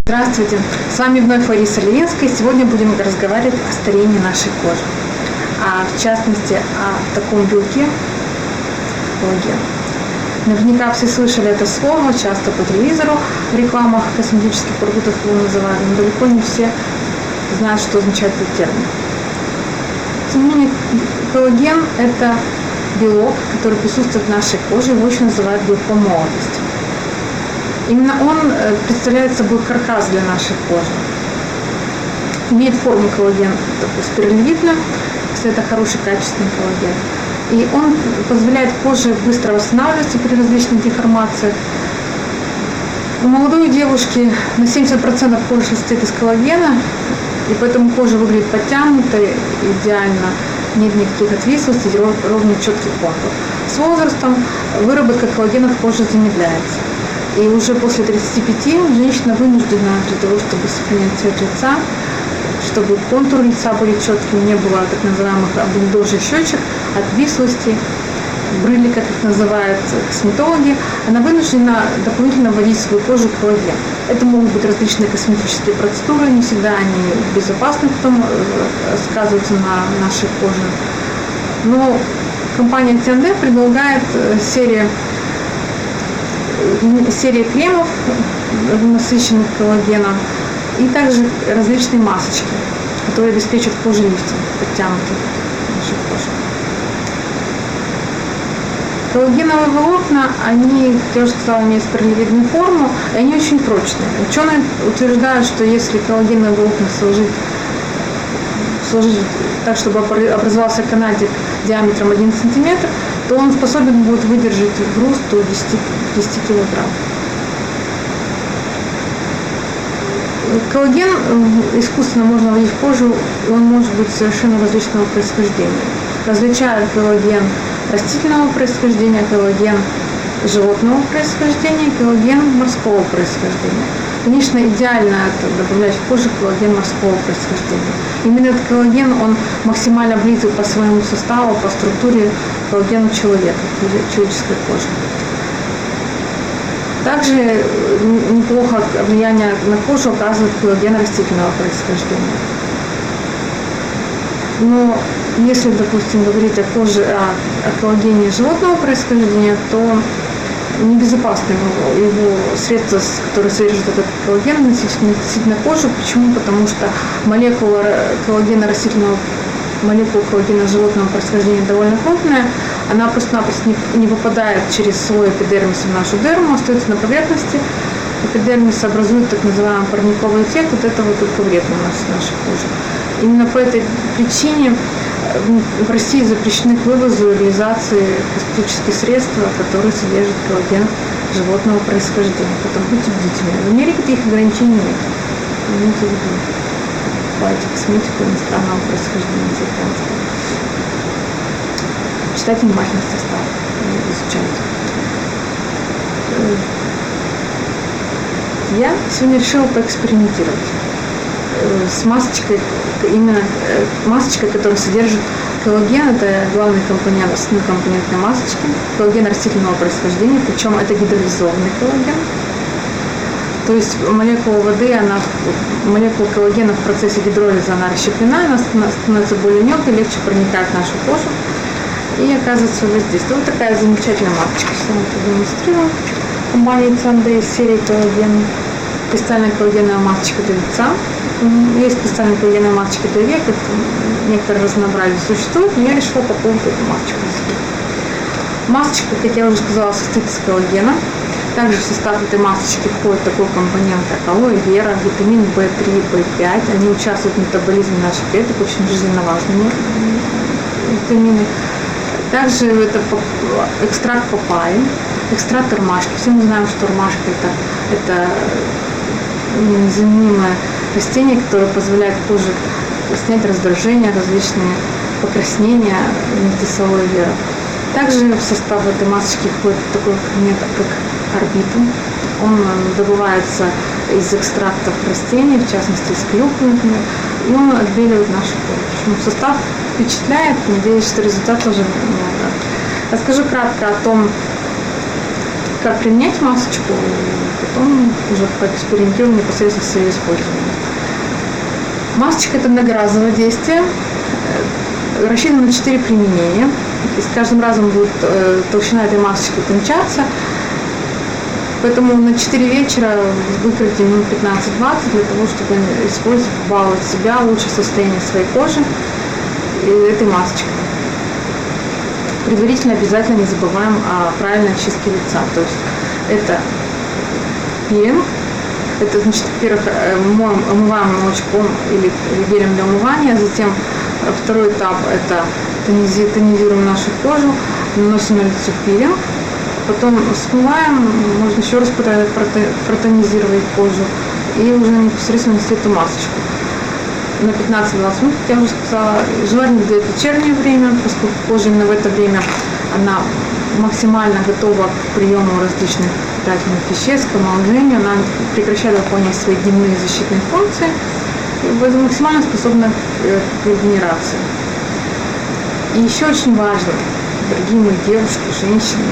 Здравствуйте, с вами вновь Лариса Левинская. Сегодня будем разговаривать о старении нашей кожи, а в частности о таком белке коллаген. Наверняка все слышали это слово, часто по телевизору, в рекламах косметических продуктов его называют, но далеко не все знают, что означает этот термин. Тем не менее, коллаген – это белок, который присутствует в нашей коже, его еще называют белком молодости. Именно он представляет собой каркас для нашей кожи. Имеет форму коллаген такую спиралевидную, если это хороший качественный коллаген. И он позволяет коже быстро восстанавливаться при различных деформациях. У молодой девушки на 70% кожи состоит из коллагена, и поэтому кожа выглядит подтянутой, идеально, нет никаких отвислостей, ровный четкий контур. С возрастом выработка коллагена в коже замедляется. И уже после 35 женщина вынуждена для того, чтобы сохранять цвет лица, чтобы контур лица были четкими, не было так называемых обвиндожий щечек, отвислости, брыли, как их называют косметологи, она вынуждена дополнительно вводить в свою кожу коллаген. Это могут быть различные косметические процедуры, не всегда они безопасны, потом сказываются на нашей коже. Но компания T&D предлагает серия кремов, насыщенных коллагеном, и также различные масочки, которые обеспечат кожу лифтинг, подтянутую нашу кожу. Коллагеновые волокна, они, как я уже сказала, имеют спиралевидную форму, и они очень прочные. Ученые утверждают, что если коллагеновые волокна сложить так, чтобы образовался канатик диаметром 1 см, то он способен будет выдержать груз до 10 кг. Коллаген искусственно можно вводить в кожу, и он может быть совершенно различного происхождения. Различают коллаген растительного происхождения, коллаген животного происхождения, коллаген морского происхождения. Конечно, идеально это добавлять в кожу коллаген морского происхождения. Именно этот коллаген, он максимально близок по своему составу, по структуре к коллагену человека, человеческой кожи. Также неплохо влияние на кожу оказывает коллаген растительного происхождения. Но если, допустим, говорить о коже, о коллагене животного происхождения, то небезопасно его средства, которые содержат этот коллаген, носить на кожу. Почему? Потому что молекула коллагена растительного, молекула коллагена животного происхождения довольно крупная, она просто-напросто не попадает через слой эпидермиса в нашу дерму, остается на поверхности. Эпидермис образует так называемый парниковый эффект, вот это вот только вредно у нас в нашей коже. Именно по этой причине в России запрещены к вывозу и реализации косметические средства, которые содержат коллаген животного происхождения. Поэтому будьте бдительны. В Америке таких ограничений нет. Имейте в виду. Покупайте косметику иностранного происхождения, американского. Читайте внимательно состав и изучайте. Я сегодня решила поэкспериментировать с масочкой, именно масочкой, которая содержит коллаген, это главный компонент, основной компонент масочки, коллаген растительного происхождения, причем это гидролизованный коллаген. То есть молекула воды, молекула коллагена в процессе гидролиза, она расщеплена, она становится более мелкой, легче проникает в нашу кожу и оказывает свое воздействие. Вот такая замечательная масочка. Сейчас мы продемонстрирую. Компания T&D из серии коллаген. Кристальная коллагеновая масочка для лица. Есть кристальная коллагеновая масочка для век, некоторые разнообразие существует, но я решила попробовать эту масочку. Масочка, как я уже сказала, состоит из коллагена. Также в состав этой масочки входит такой компонент, как алоэ вера, витамин В3, В5. Они участвуют в метаболизме наших клеток, очень жизненно важные витамины. Также это экстракт папайи, экстракт ромашки. Все мы знаем, что ромашка это незаменимое растение, которое позволяет коже снять раздражение, различные покраснения вместе с алоэ вера. Также в состав этой масочки входит такой компонент, как орбитум. Он добывается из экстрактов растений, в частности из клюквы, и он отбеливает нашу кожу. Состав впечатляет, надеюсь, что результат тоже не. Расскажу кратко о том, как применять масочку, потом уже поэкспериментируем непосредственно с ее использованием. Масочка – это многоразовое действие, рассчитано на 4 применения. И с каждым разом будет толщина этой масочки утончаться. Поэтому на 4 вечера выкройте минут 15-20 для того, чтобы использовать, побаловать себя, улучшить состояние своей кожи этой масочкой. Предварительно обязательно не забываем о правильной очистке лица. То есть это пилинг, это значит, во-первых, омываем молочком или гелем для умывания, затем второй этап это тонизируем нашу кожу, наносим на лицо пилинг, потом смываем, можно еще раз протонизировать кожу и уже непосредственно нанести эту масочку. На 15-20 минут, как я уже сказала, желательно делать в вечернее время, поскольку кожа именно в это время она максимально готова к приему различных питательных веществ, к омоложению, она прекращает выполнять свои дневные защитные функции и максимально способна к регенерации. И еще очень важно, дорогие мои девушки, женщины,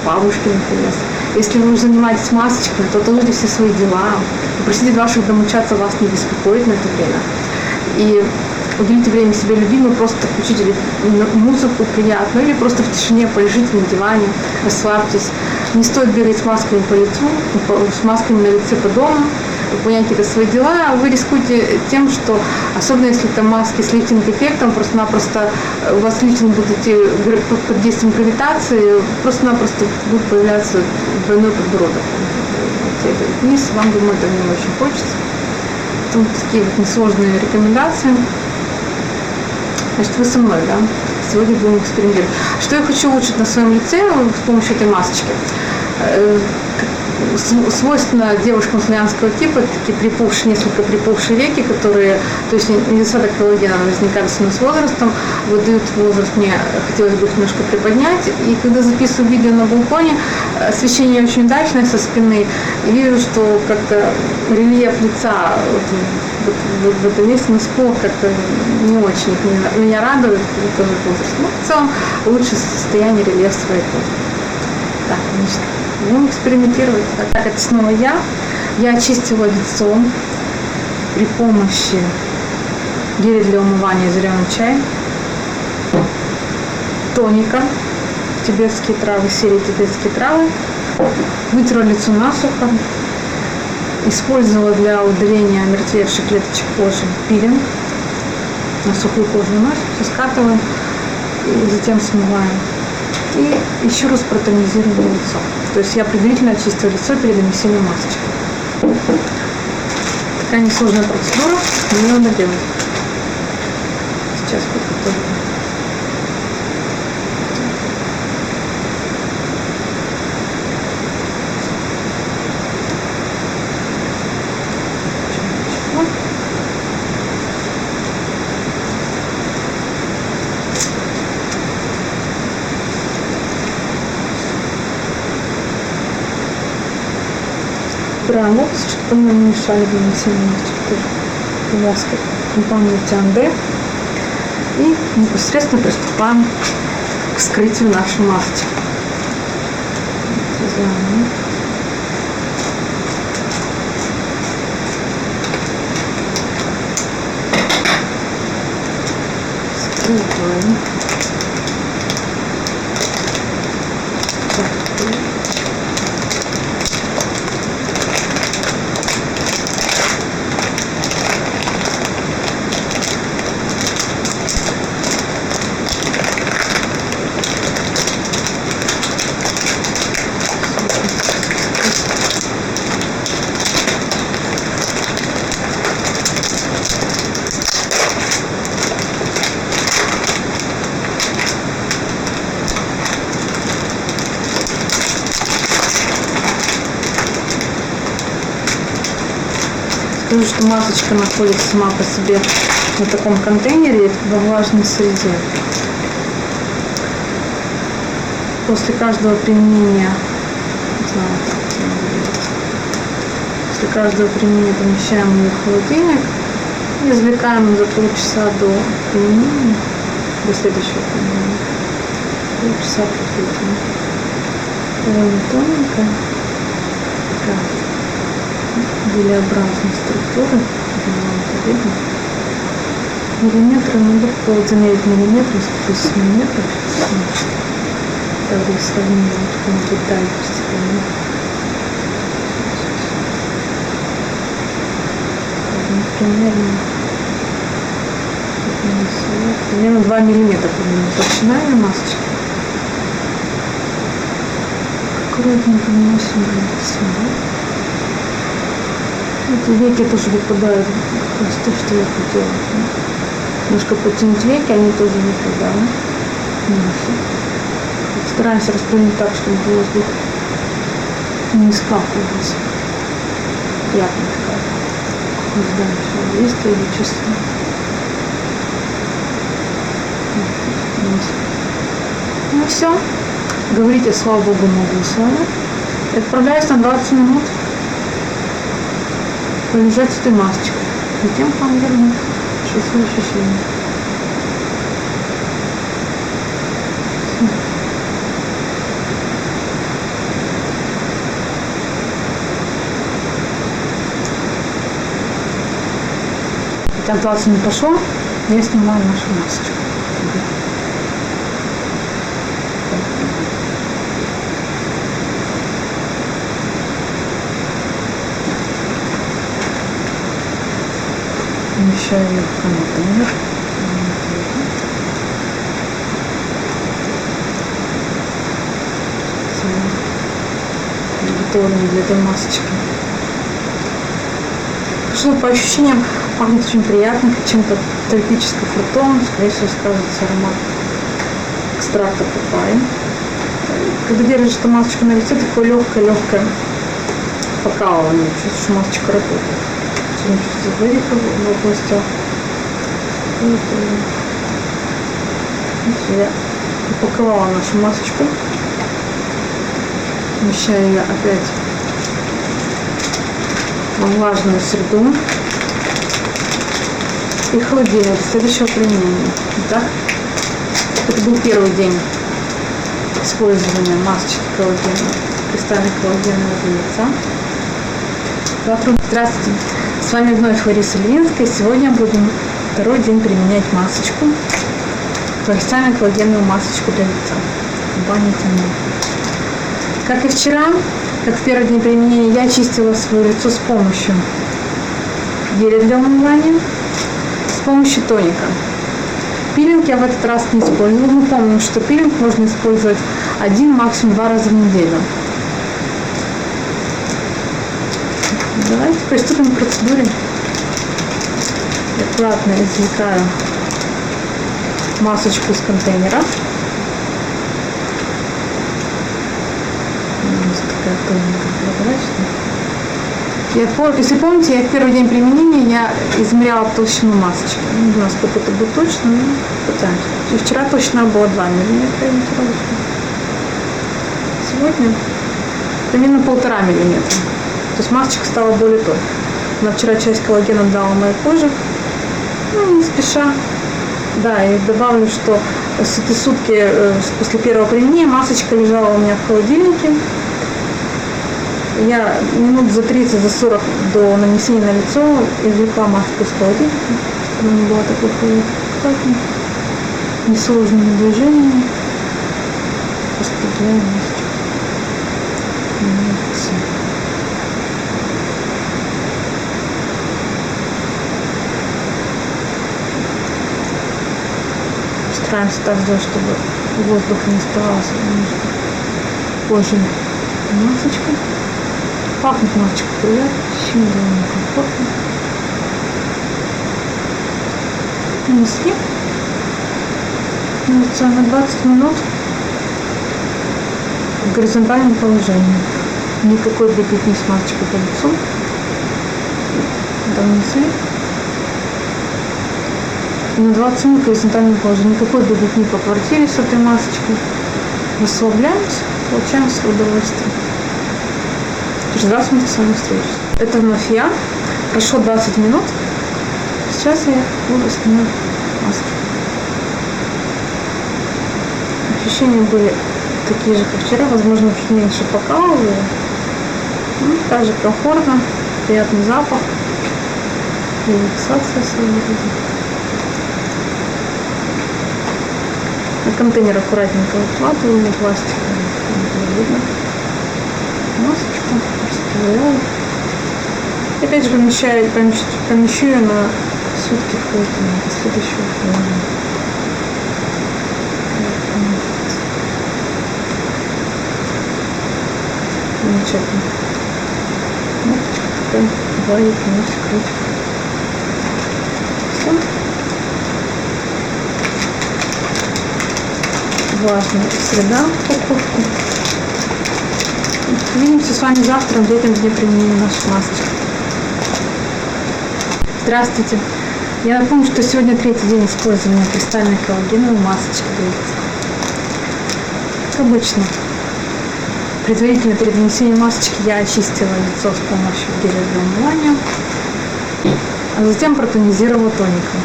бабушки, например, если вы уже занимаетесь масочкой, то отложите все свои дела, попросите ваших домочадцев вас не беспокоить на это время. И уделите время себе любимой, просто включите музыку приятную или просто в тишине полежите на диване, расслабьтесь. Не стоит бегать с масками по лицу, с масками на лице по дому, выполнять какие-то свои дела, а вы рискуете тем, что, особенно если это маски с лифтинг-эффектом, просто-напросто у вас лифтинг будет идти под действием гравитации, просто-напросто будет появляться двойной подбородок. Вниз, вам, думаю, это не очень хочется. Тут такие вот несложные рекомендации. Значит, вы со мной, да? Сегодня будем экспериментировать. Что я хочу улучшить на своем лице с помощью этой масочки? Свойственно девушкам славянского типа, такие несколько припухшие веки, которые, то есть недостаток коллагена возникает с возрастом, выдают возраст, мне хотелось бы их немножко приподнять. И когда записываю видео на балконе, освещение очень удачное со спины, и вижу, что как-то рельеф лица в этом месте, скул как-то не очень меня радует, тоже возраст. Но в целом лучшее состояние рельефа своей кожи. Так, значит, будем экспериментировать. Так, это снова я. Я очистила лицо при помощи геля для умывания зеленый чай, тоника, тибетские травы, серии тибетские травы, вытерла лицо насухо, использовала для удаления омертвевших клеточек кожи пилинг, на сухую кожу наносим, все скатываем и затем смываем. И еще раз протонизируем лицо. То есть я предварительно очистила лицо перед нанесением масочки. Такая несложная процедура, но ее надо делать. Сейчас подготовим. Убираем волосы, чтобы нам не мешали для нанесения масочки. Маска компании Тианде. И непосредственно приступаем к вскрытию нашей масочки. Скрываем. Скажу, что масочка находится сама по себе на таком контейнере во влажной среде. После каждого применения, помещаем ее в холодильник и извлекаем за полчаса до применения, до следующего применения. Полчаса подходим. довольно тоненькая, такая гелеобразной структуры, это видно. Миллиметры, надо было замерить миллиметры, с миллиметров. Тогда сравним вот деталь постепенно. Примерно 2 миллиметра толщина масочки. Аккуратненько наносим сюда. Эти веки тоже выпадают, как раз то, что я хотела. Немножко потянуть веки, они тоже выпадают. Стараемся распылить так, чтобы воздух не скапывался. Приятно такая. Не знаю, что действие или чувство. Ну все. Говорите, слава Богу, могу с вами. Отправляюсь на 20 минут. Полежать с этой масочкой. Затем к вам верну. Чувствую ощущения. Так, 20 минут пошло, я снимаю нашу масочку. Помещаю ее в контейнер. Готовлю для этой масочки. Что по ощущениям пахнет очень приятно, чем-то тропическим фруктом, скорее всего сказывается аромат экстракта папайи. Когда держишь эту масочку на лице, такое легкое покалывание, чувствуешь, что масочка работает. Сегодня чувствую вырезку в областях. Я упаковала нашу масочку. Помещаю ее опять во влажную среду и холодильник для следующего применения. Итак, это был первый день использования масочки коллагена, кристальных коллагеновых яйца. Здравствуйте, с вами вновь Лариса Левинская. Сегодня будем второй день применять масочку, кристальную коллагеновую масочку для лица. Бани темно. Как и вчера, как в первый день применения, я очистила свое лицо с помощью геля для умывания, с помощью тоника. Пилинг я в этот раз не использовала. Мы помним, что пилинг можно использовать 1, максимум 2 раза в неделю. Давайте приступим к процедуре. Аккуратно извлекаю масочку из контейнера. Такая тоненькая, прозрачная. Если помните, я в первый день применения я измеряла толщину масочки. Не знаю, сколько это будет точно, но пытаемся. И вчера точно было 2 миллиметра ориентировочно. Сегодня примерно 1,5 миллиметра. То есть масочка стала более тонкой. Она вчера часть коллагена дала моей коже. Ну, не спеша. Да, и добавлю, что эти сутки после первого применения масочка лежала у меня в холодильнике. Я минут за 30, за 40 до нанесения на лицо извлекла маску из холодильника. Она не была такой холодной. Несложными движениями. Распределяю масочку. Стараемся так сделать, чтобы воздух не оставался между кожей и масочкой. Пахнет масочка приятно, ощущение довольно комфортно. Нанесли. На 20 минут в горизонтальном положении. Никакой беготни с масочкой по лицу. Донесли. На 20 минут в горизонтальном положении. Никакой беготни по квартире с этой масочкой. Расслабляемся, получаем свое удовольствие. Через 20 минут с вами встречусь. Это вновь я. Прошло 20 минут. Сейчас я буду снимать маску. Ощущения были такие же, как вчера, возможно, чуть меньше покалываю. Ну, также комфортно, приятный запах, релаксация своего рода. На контейнер аккуратненько выкладываю, на пластик, не видно. Масочку распределяю. И опять же помещу ее на сутки какой-то, на следующего плана. Замечательно. Вот такой валик у нас крутик. Все. Важная среда упаковки. Увидимся с вами завтра в третьем дне применения наших масочек. Здравствуйте. Я напомню, что сегодня третий день использования кристальной коллагеновой масочки для лица. Как обычно, предварительно перед нанесением масочки я очистила лицо с помощью геля для умывания, а затем протонизировала тоником.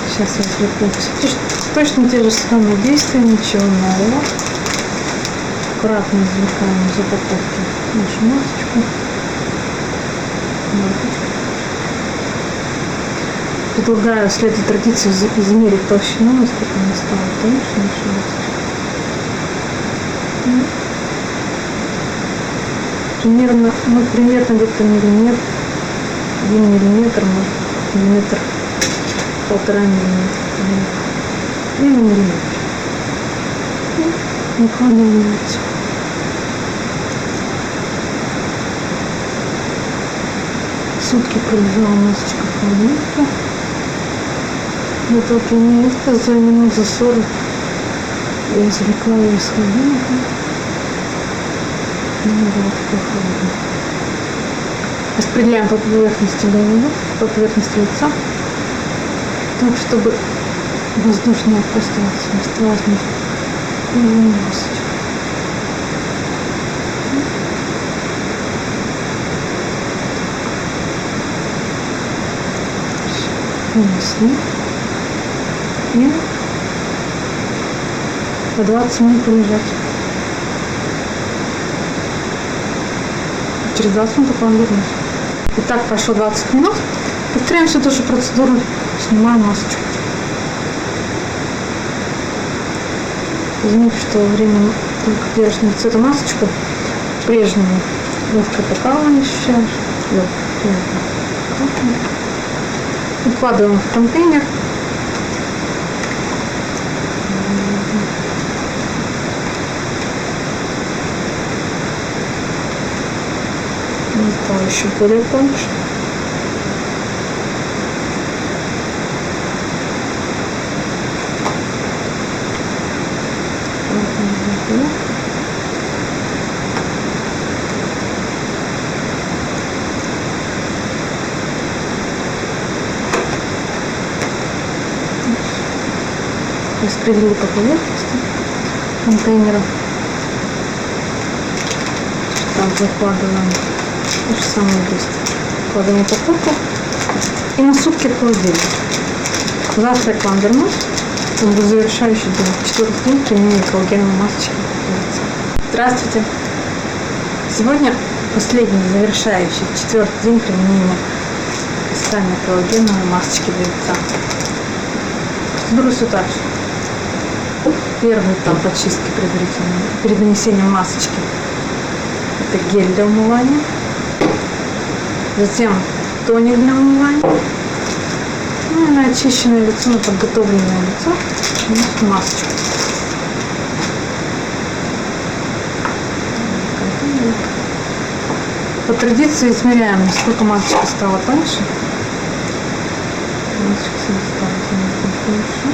Сейчас я извлеку. Точно те же самые действия, ничего нового. Аккуратно извлекаем из упаковки нашу масочку. Предлагаю следуя традицию измерить толщину, насколько она стала тоньше наша масочка. Примерно где-то миллиметр, 1 миллиметр, может, миллиметр, 1,5 миллиметра. И на миллиметр. Накладываем лицо. Сутки пролежала масочка в холодильнике. Для того применения за минут за 40 я извлекла ее из холодильника. И она была такой холодной. Распределяем по поверхности головы, по поверхности лица, так, чтобы воздушное пространство оставалось между масочкой. Нанесли. И по 20 минут полежать. Через 20 минут к вам вернусь. Итак, прошло 20 минут. Повторяем всю ту же процедуру. Снимаем масочку. Извините, что время только держишь на лице эту масочку. Прежнему легкое покалывание ощущаешь. Укладываем в контейнер. Стало еще более тоньше. Распределили по поверхности контейнера. Так, закладываем то же самое действие. Кладем упаковку и на сутки в холодильник. Завтра к вам вернусь. Это будет завершающий день, 4-й день применения коллагеновой масочки для лица. Здравствуйте! Сегодня последний завершающий 4-й день применения кристальной коллагеновой масочки для лица. Процедура все так же. Первый этап очистки предварительно перед нанесением масочки — это гель для умывания. Затем тоник для умывания. Ну и на очищенное лицо, на подготовленное лицо наносим масочку. По традиции измеряем, насколько масочка стала тоньше. Масочка стала тоньше.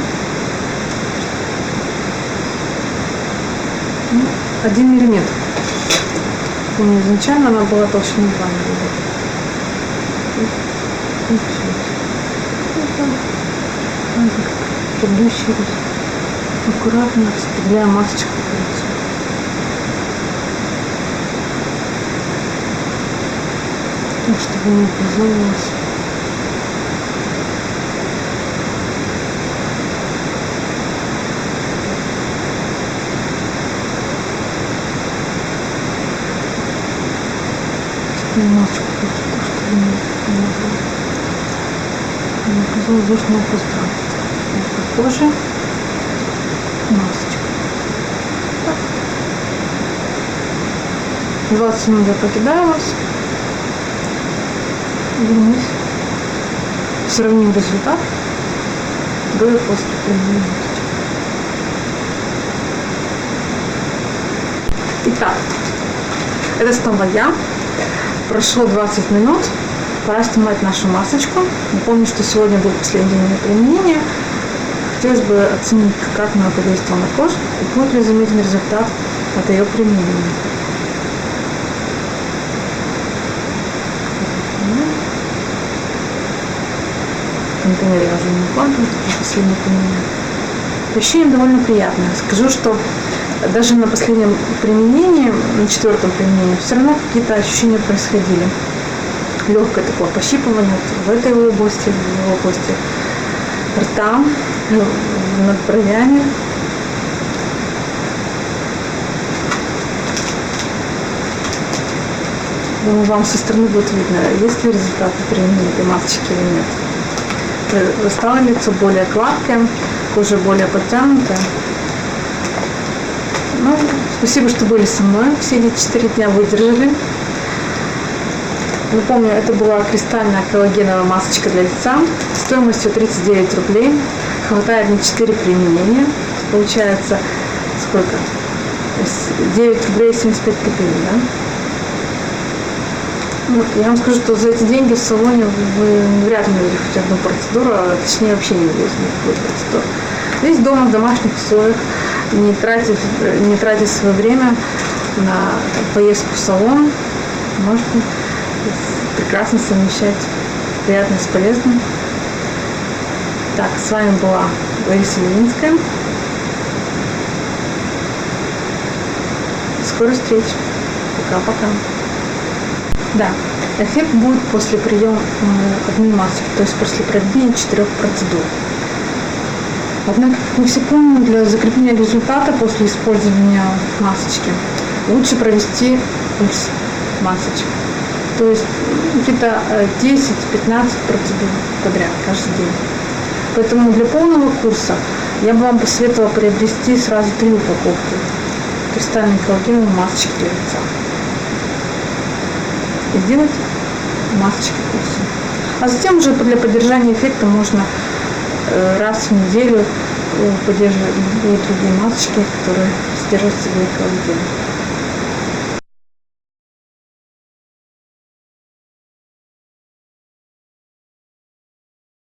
1 миллиметр. Помню, изначально она была толщиной 2 миллиметра. Предыдущий аккуратно распределяем масочку по лицу. Так, чтобы не образовалось. Масочку хочу, что не оказалось воздушного пространства. Это кожа, масочка. Так. 20 минут я покидаю вас. Вернусь. Сравним результат до и после применения. Итак, это снова я. Прошло 20 минут. Пора снимать нашу масочку. Напомню, что сегодня будет последний день ее применения. Хотелось бы оценить, как она подействовала на кожу и будет ли заметен результат от ее применения. Контейнер я уже не укладываю, это последнее применение. Ощущение довольно приятное. Скажу, что даже на последнем применении, на 4-м применении, все равно какие-то ощущения происходили. Легкое такое пощипывание в этой области, в области рта, над бровями. Думаю, вам со стороны будет видно, есть ли результат применения этой масочки или нет. Стало лицо более гладкое, кожа более подтянутая. Ну, спасибо, что были со мной. Все эти 4 дня выдержали. Напомню, это была кристальная коллагеновая масочка для лица стоимостью 39 рублей. Хватает на 4 применения. Получается сколько? 9 рублей 75 копеек, да? Ну, я вам скажу, что за эти деньги в салоне вы вряд ли увидите хоть одну процедуру, а точнее вообще не увидите никакую процедуру. Здесь дома в домашних условиях, не тратя свое время на поездку в салон, можете прекрасно совмещать приятное с полезным. Так, с вами была Лариса Ленинская. До скорой встречи. Пока-пока. Да, эффект будет после приема одной масочки, то есть после проведения 4 процедур. Однако, как мы все помним, для закрепления результата после использования масочки лучше провести курс масочек. То есть где-то 10-15 процедур подряд каждый день. Поэтому для полного курса я бы вам посоветовала приобрести сразу 3 упаковки кристальной коллагеновой масочки для лица. И сделать масочки курса. А затем уже для поддержания эффекта можно раз в неделю поддерживать другие масочки, которые содержат в себе коллаген.